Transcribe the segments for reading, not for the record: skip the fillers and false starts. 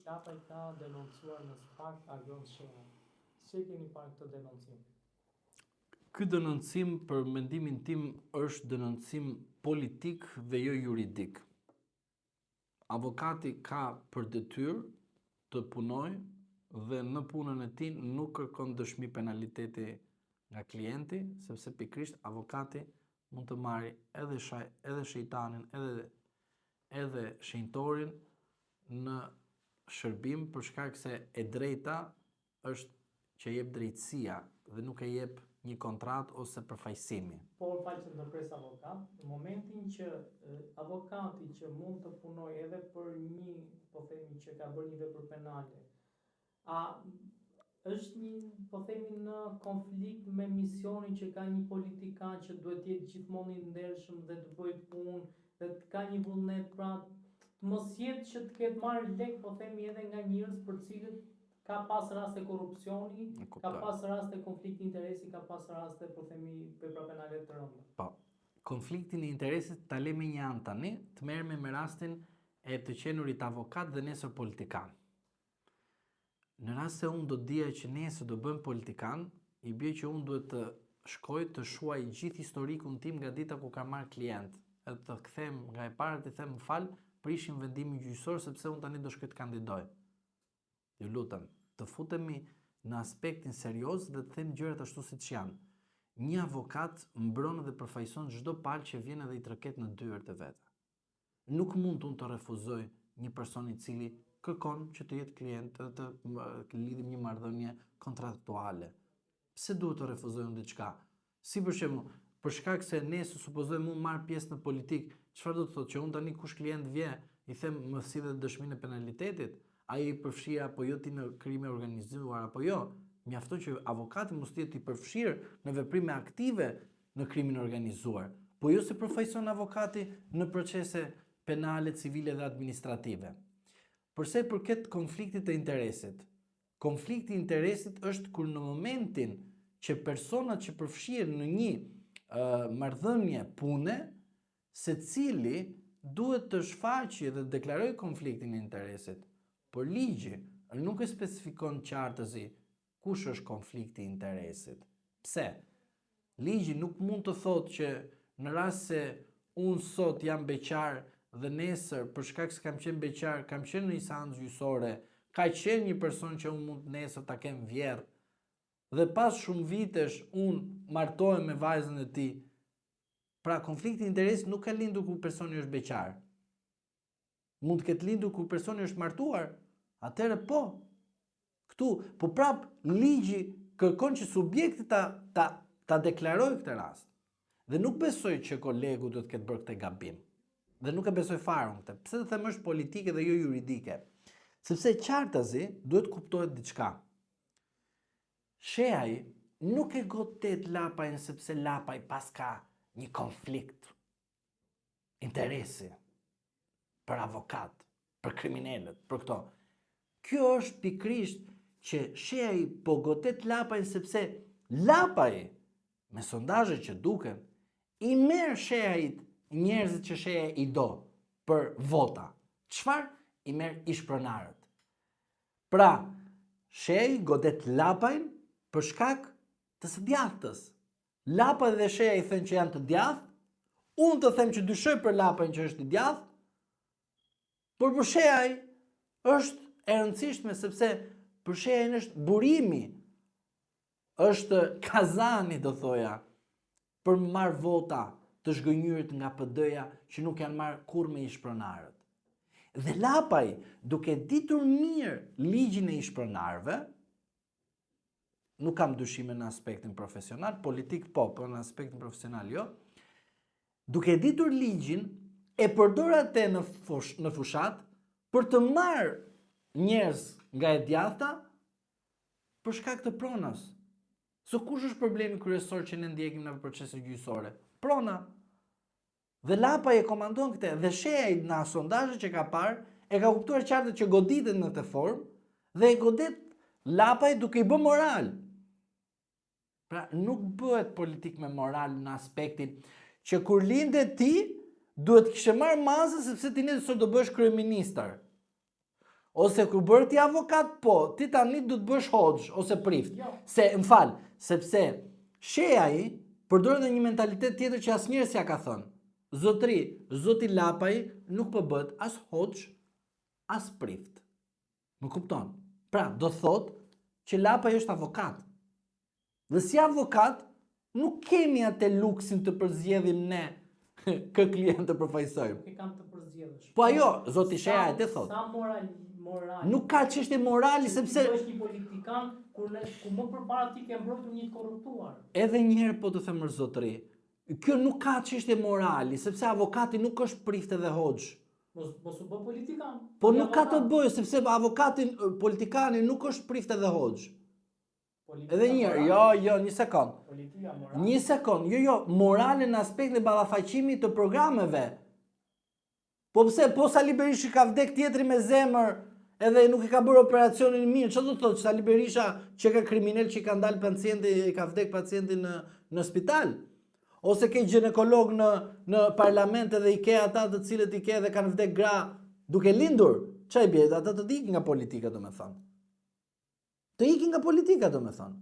Qapaj ka denoncuar në SPAK Agion Shena. Si keni parë këtë denoncim? Ky denoncim për mendimin tim është denoncim politik dhe jo juridik. Avokati ka për detyrë të punojë dhe në punën e tij nuk kërkon dëshmi penaliteti nga klienti, sepse pikërisht avokati mund të marrë edhe shejtanin, edhe shenjtorin në shërbim për shkak se e drejta është që jep drejtësia dhe nuk e jep një kontratë ose përfaqësimi. Po falë që ndërpres avokat, në momentin që avokati që mund të punojë edhe për një, po themi që ka bërë një vepër penale, a është një, po themi, në konflikt me misionin që ka një politikan që duhet të jetë gjithmonë i ndershëm dhe të bëjë punë dhe të ka një vullnet, pra mos jetë që të ketë marrë lek, po themi, edhe nga njerëz për cilët ka pas raste korrupsioni, ka pas raste konflikti interesi, ka pas raste, po themi, vepra penale të rënda. Po, konfliktin e interesit ta lëmë me një anë tani, të merrem me rastin e të qenurit avokat dhe nesër politikan. Në rast se unë do të dija që nesër do bëhem politikan, i bie që unë duhet të shkoj të shuaj gjithë historikun tim nga dita ku kam marrë klient, edhe të kthem nga e para të them më fal, prishim vendimin gjyqësor sepse unë tani do shkoj të kandidoj. Ju lutem, të futemi në aspektin serioz dhe të them gjërat ashtu siç janë. Një avokat mbron dhe përfaqëson çdo palë që vjen edhe i treket në dyert e veta. Nuk mund unë të refuzoj një person i cili kërkon që të jetë klient dhe të lidhim një marrëdhënie kontraktuale. Pse duhet të refuzoj unë diçka? Si për shembull, për shkak se nesër supozojmë unë marr pjesë në politik, çfarë do të thotë që unë tani kush klient vjen, i them më sillet dëshminë e penalitetit? Ai i përfshirë apo jo ti në krime organizuar apo jo? Mjafton që avokati mos të jetë i përfshirë në veprime aktive në krimin organizuar, po jo se përfaqëson avokati në procese penale, civile dhe administrative. Përsa i përket konfliktit të interesit, konflikti i interesit është kur në momentin që personat që përfshihen në një marrëdhënie pune, secili duhet të shfaqë dhe deklarojë konfliktin e interesit. Por ligji nuk e specifikon qartësi kush është konflikti i interesit. Pse? Ligji nuk mund të thotë që në rast se unë sot jam beqar dhe nesër për shkak se kam qenë beqar, kam qenë në instancë gjyqësore, ka qenë një person që unë mund nesër ta kem vjerr dhe pas shumë vitesh unë martohem me vajzën e tij. Pra konflikti i interesit nuk ka lindur kur personi është beqar. Mund të ketë lindur kur personi është martuar. Atëherë po, këtu, po prap ligji kërkon që subjekti ta deklarojë këtë rast. Dhe nuk besoj që kolegu do të ketë bërë këtë gabim. Dhe nuk e besoj fare unë këtë. Pse të them është politike dhe jo juridike? Sepse qartazi duhet kuptohet diçka. Sheaj nuk e godet lapajn sepse lapaj pas ka një konflikt interesi për avokat, për kriminalët, për këto. Kjo është pikrisht që sheaj po godet lapaj sepse lapaj, me sondazhe që duken, i merr sheajit njerëzit që sheaj i do për vota. Çfarë? I merr ishpronarët. Pra, sheaj godet lapajn për shkak të së djathtës. Lapa dhe sheja i thënë që janë të djathtë, unë të them që dyshoj për lapajn që është i djathtë, por për shejaj është e rëndësishme sepse për shejajin është burimi, është kazani do thoja, për më marrë vota të zhgënjyrit nga PD-ja që nuk janë marrë kur me ishpronarët. Dhe lapaj, duke ditur mirë ligjin e ishpronarëve, nuk kam dyshime në aspektin profesional, politik po, por në aspektin profesional jo, duke ditur ligjin, e përdor atë në fushat për të marrë njerëz nga e djathta për shkak të pronës. So kush është problemi kryesor që ne ndjekim në procese gjyqësore? Prona. Dhe lapaj e komandon këtë, dhe shejaj në sondazhet që ka parë, e ka kuptuar qartë që goditet në këtë formë dhe e godet lapaj duke i bë moral. Pra nuk bëhet politik me moral në aspektin që kur linde ti, duhet kishe marrë masë sepse ti nesër do bësh kryeministër. Ose kur bërë ti avokat, po, ti tani du të bësh hoxh ose prift. Jo. Sepse Sheai përdor edhe një mentalitet tjetër që asnjëri s'ja ka thënë. Zotri, Zoti Lapaj nuk po bëhet as hoxh, as prift. Më kupton? Pra, do thot që Lapaj është avokat. Dhe si avokat, nuk kemi atë luksin të përzgjedhim ne kë klient të përfaqësojmë. Nuk e kam të përzgjedhësh. Po ajo, Zoti Sheai e thot. Sa moral. Nuk ka çështje morali sepse ti është një politikan ku më përpara ti ke mbrojtur një të korruptuar. Edhe një herë po të them zotëri, kjo nuk ka çështje morali, sepse avokati nuk është prift edhe hoxh. Mos u bë politikan. Po nuk ka të bëjë sepse avokati, politikani nuk është prift edhe hoxh. Edhe një herë, jo, një sekond. Politika morale. Një sekond, jo, morale në aspektin e ballafaqimit të programeve. Po pse, po Sali Berisha ka vdek tjetri me zemër, edhe nuk i ka bërë operacionin mirë, çfarë do të thotë? Sali Berisha që ka kriminal që i ka ndalë pacienti, i ka vdek pacienti në spital? Ose ke ginekolog në parlament edhe i ke ata të cilët i ke dhe kanë vdek gra duke lindur? Çaj bie, ata të ikin nga politika, domethënë. Të ikin nga politika, domethënë.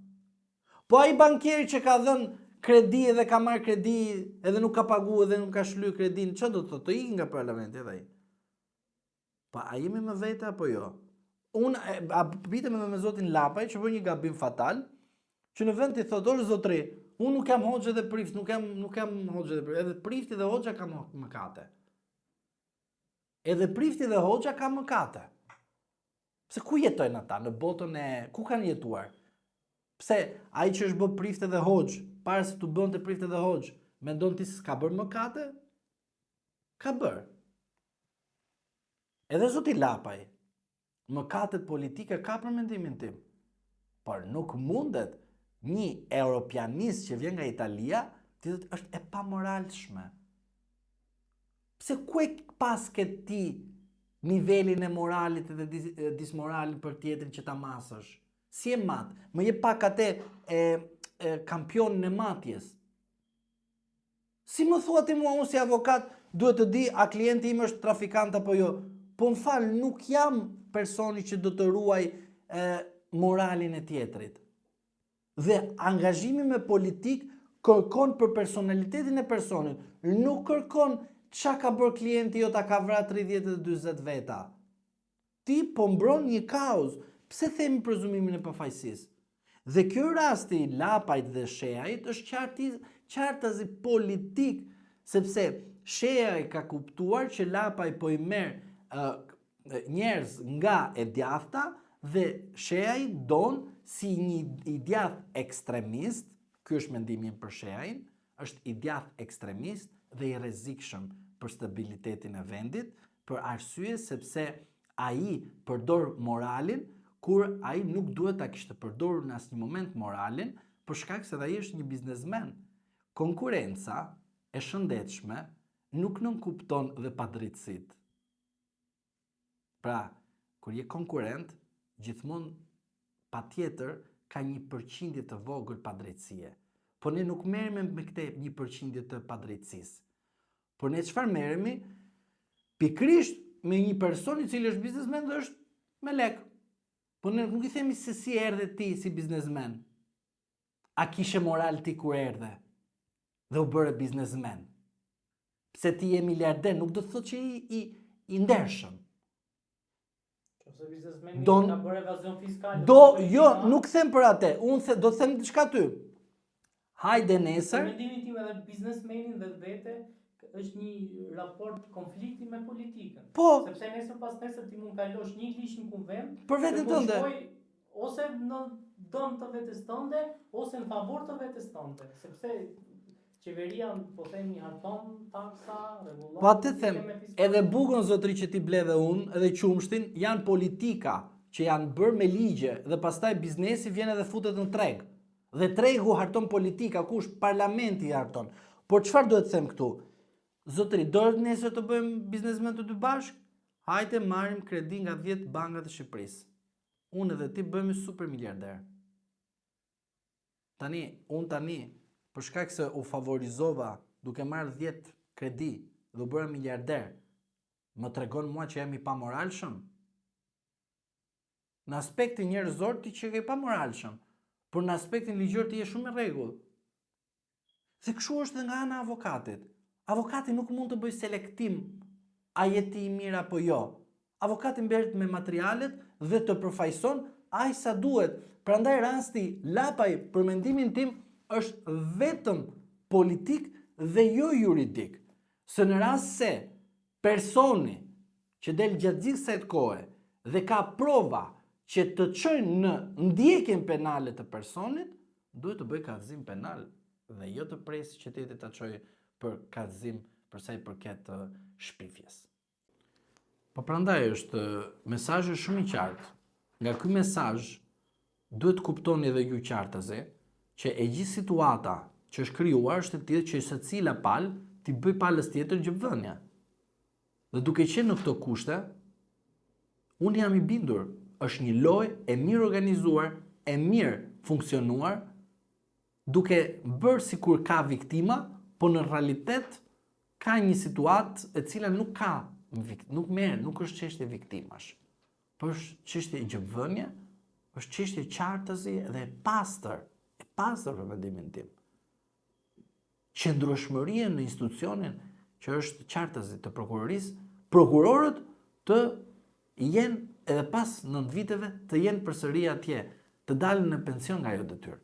Po ai bankieri që ka dhënë kredi edhe ka marrë kredi edhe nuk ka paguar edhe nuk ka shlyer kredin, çfarë do të thotë? Të ikin nga parlamenti edhe ai. Pa, a jemi me vete apo jo? Unë bitem me zotin Lapaj që bërë një gabim fatal, që në vend të thotë, zotri, unë nuk jam hoxhë dhe prift, nuk jam hoxhë dhe prift, edhe prifti dhe hoxha ka mëkate. Edhe prifti dhe hoxha ka mëkate. Pse ku jetojnë ata? Në botën e... Ku kanë jetuar? Pse ai që është bë prift dhe hoxh, para se të bënte prift dhe hoxh, mendon ti se s'ka bërë mëkate? Ka bërë. Edhe zoti Lapaj, mëkatet politike ka për mendimin tim. Por nuk mundet një europianist që vjen nga Italia të thotë është e pamoralshme. Pse ku e pas ke ti nivelin e moralit dhe dismoralin për tjetrin që ta masësh? Si e mat? Më je pak atë kampionin e matjes. Si më thua ti mua unë si avokat duhet të di a klienti im është trafikant apo jo? Po më falë, nuk jam personi që do të ruaj moralin e tjetrit. Dhe angazhimi me politik kërkon për personalitetin e personit. Nuk kërkon qa ka bërë klienti jo ta ka vra 30-40 veta. Ti po mbron një kauz. Pse themi prezumimin e pafajësisë? Dhe kjo rasti Lapajt dhe Sheait është qartazi politik, sepse Sheai ka kuptuar që Lapaj po i merr njerëz nga e djathta dhe Sheai don si një i djathtë ekstremist, ky është mendimi im për Sheain, është i djathtë ekstremist dhe i rrezikshëm për stabilitetin e vendit, për arsye sepse ai përdor moralin kur ai nuk duhet ta kishte përdorur në asnjë moment moralin, për shkak se ai është një biznesmen. Konkurenca e shëndetshme nuk nënkupton dhe padrejtësitë. Pra, kur je konkurent, gjithmonë patjetër ka një përqindje të vogël padrejtësie. Po ne nuk merremi me këtë një përqindje të padrejtësisë. Por ne çfarë merremi? Pikrisht me një person i cili është biznesmen dhe është me lek. Po ne nuk i themi se si erdhe ti si biznesmen. A kishe moral ti kur erdhe dhe u bëre biznesmen? Pse ti je miliarder, nuk do të thotë që i ndershëm. Ose biznesmeni ka bërë evazion fiskal. Jo, nuk them për atë. Unë do të them diçka ty. Hajde nesër. Mendimin tim edhe biznesmenin vetë është një raport konflikti me politikën. Po. Sepse nesër pas nesër ti mund kalosh një lish në kuvend për veten tënde. Ose në dëm të vetes tënde, ose në favor të vetes tënde. Sepse qeveria, po themi, harton taksa, rregullon. Po atë them, edhe bukën zotri që ti ble dhe unë, edhe qumshtin, janë politika që janë bërë me ligje dhe pastaj biznesi vjen edhe futet në treg. Dhe tregu harton politika, kush parlamenti harton. Por çfarë duhet të them këtu? Zotri, dohet nesër të bëjmë biznesmen të dy bashkë? Hajde marrim kredi nga 10 bankat e Shqipërisë. Unë edhe ti bëhemi super miliarder. Unë për shkak se u favorizova duke marrë 10 kredi dhe u bëra miliarder, më tregon mua që jam i pamoralshëm? Në aspektin njerëzor ti që ke pa moralshëm, por në aspektin ligjor ti je shumë i rregull. Dhe kështu është dhe nga ana e avokatit. Avokati nuk mund të bëjë selektim a je ti i mirë apo jo. Avokati mberet me materialet dhe të përfaqëson aq sa duhet. Prandaj rasti Lapaj, për mendimin tim, është vetëm politik dhe jo juridik. Se në rast se personi që del gjatë gjithë kësaj kohe dhe ka prova që të çojnë në ndjekjen penale të personit, duhet të bëj kallëzim penal dhe jo të presë qyteti ta çojë për kallëzim për sa i përket shpifjes. Po prandaj është mesazhi shumë i qartë. Nga ky mesazh duhet kuptoni edhe ju qartazi që e gjithë situata që është krijuar është e tillë që secila palë t'i bëj palës tjetër gjëvënia. Dhe duke qenë në këto kushte, unë jam i bindur, është një lojë e mirë organizuar, e mirë funksionuar, duke bërë sikur ka viktima, po në realitet ka një situatë e cila nuk është çështje viktimash. Por është çështje gjëvënie, është çështje qartësi dhe e pastër për mendimin tim. Qëndrueshmëria në institucionin që është qartësi të prokurorisë, prokurorët të jenë edhe pas 9 viteve të jenë përsëri atje, të dalin në pension nga ajo detyrë.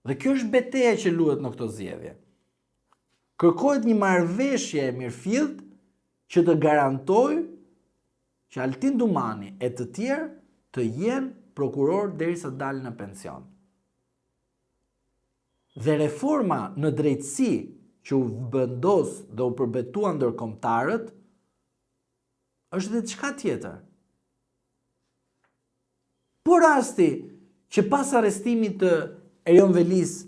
Dhe kjo është betejë që luhet në këto zgjedhje. Kërkohet një marrëveshje e mirëfillt që të garantojë që Altin Dumani e të tjerë të jenë prokuror derisa të dalin në pension. Dhe reforma në drejtësi që u vendos dhe u përbetua ndërkombëtarët është dhe diçka tjetër. Por rasti që pas arrestimit të Erion Velis,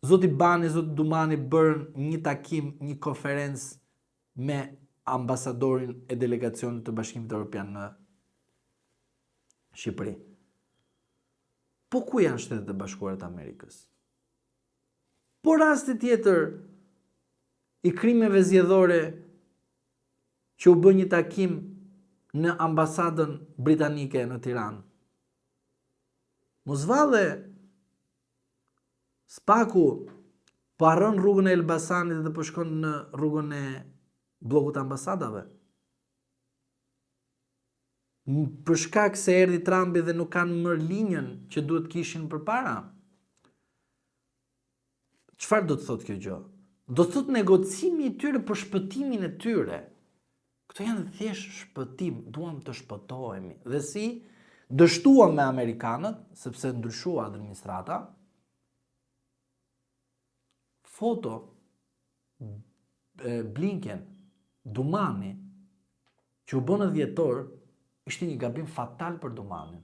zoti Bani, zoti Dumani bërën një takim, një konferencë me ambasadorin e delegacionit të Bashkimit Evropian në Shqipëri. Po ku janë Shtetet e Bashkuara të Amerikës? Po rasti tjetër i krimeve zgjedhore që u bë një takim në ambasadën britanike në Tiranë. Mos valle Spaku po harron rrugën e Elbasanit dhe po shkon në rrugën e bllokut të ambasadave. Për shkak se erdhi Trumpi dhe nuk kanë mërë linjën që duhet kishin përpara. Çfarë do të thotë kjo gjë? Do të thotë negocimi i tyre për shpëtimin e tyre. Këto janë thjesht shpëtim, duam të shpëtohemi. Dhe si dështuam me amerikanët, sepse ndryshua administrata, foto Blinken, Dumani, që u bë në dhjetor, ishte një gabim fatal për Dumanin.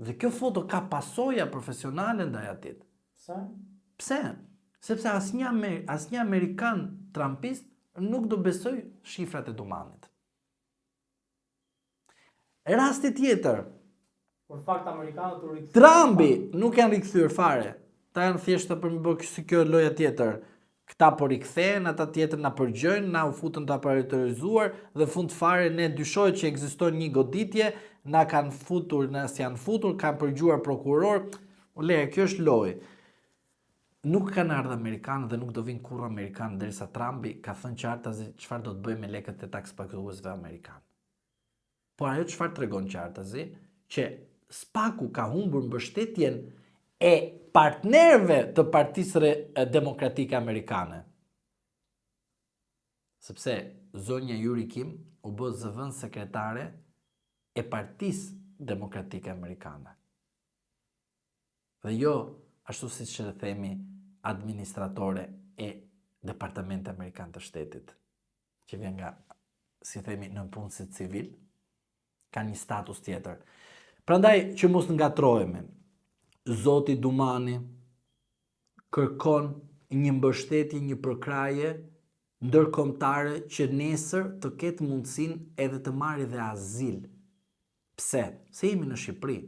Dhe kjo foto ka pasoja profesionale ndaj atit. Pse? Sepse asnjë Amerikan trumpist nuk do besoj shifrat e Dumanit. Rasti tjetër. Por fakt amerikanët u rikthyen. Trumpi nuk janë rikthyer fare. Ta janë thjesht për më bërë si kjo loja tjetër. Këta po rikthehen, ata tjetër na përgjojnë, na u futën të aparatorizuar dhe fund fare ne dyshohet që ekziston një goditje, na kanë futur, na s'janë futur, kanë përgjuar prokuror. Kjo është lojë. Nuk kanë ardhur amerikanë dhe nuk do vinë kurrë amerikanë derisa Trumpi ka thënë qartazi çfarë do të bëjë me lekët e takspaguesve amerikanë. Por ajo çfarë tregon qartazi? Që Spaku ka humbur mbështetjen e partnerëve të Partisë Demokratike Amerikane. Sepse zonja Yuri Kim u bë zëvendës sekretare e Partisë Demokratike Amerikane. Dhe jo ashtu siç e themi administratore e Departamentit Amerikan të Shtetit, që vjen nga, si themi, në punësit civil, ka një status tjetër. Prandaj që mos ngatrohemi, zoti Dumani kërkon një mbështetje, një përkraje ndërkombëtare që nesër të ketë mundësinë edhe të marrë dhe azil. Pse? Se jemi në Shqipëri.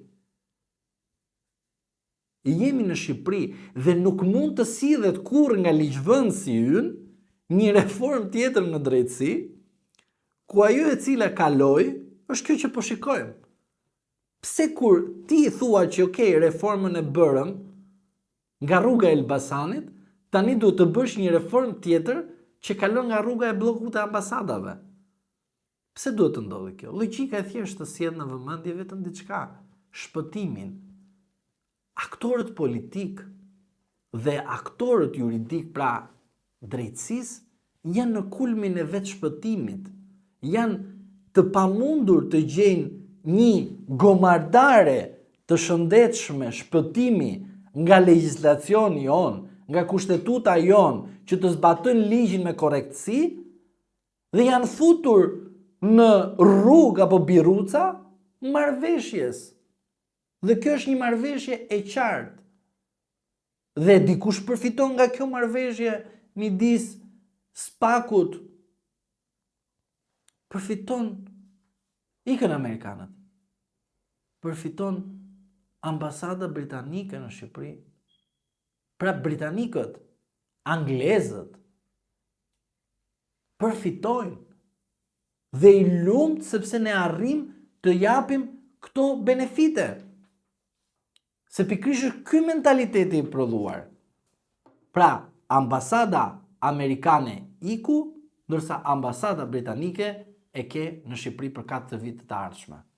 Jemi në Shqipëri dhe nuk mund të sillet kurrë nga ligjvëndësi ynë një reformë tjetër në drejtësi, ku ajo e cila kaloi është kjo që po shikojmë. Pse kur ti thua që okay, reformën e bërëm nga rruga e Elbasanit, tani duhet të bësh një reformë tjetër që kalon nga rruga e bllokut të ambasadave. Pse duhet të ndodhi kjo? Logjika e thjeshtë të sjell në vëmendje vetëm diçka, shpëtimin. Aktorët politik dhe aktorët juridik, pra drejtësisë, janë në kulmin e vetë shpëtimit. Janë të pamundur të gjejnë një gomardare të shëndetshme shpëtimi nga legjislacioni jon, nga kushtetuta jon, që të zbatojnë ligjin me korrektësi, dhe janë futur në rrugë apo birruca marrëveshjes. Dhe kjo është një marrëveshje e qartë. Dhe dikush përfiton nga kjo marrëveshje midis SPAK-ut. Përfiton ikën amerikanët. Përfiton ambasada britanike në Shqipëri. Pra britanikët, anglezët përfitojnë dhe i lumt sepse ne arrim të japim këto benefite. Se pikërisht është ky mentaliteti i prodhuar. Pra, ambasada amerikane iku, ndërsa ambasada britanike e ke në Shqipëri për 4 vite të ardhshme.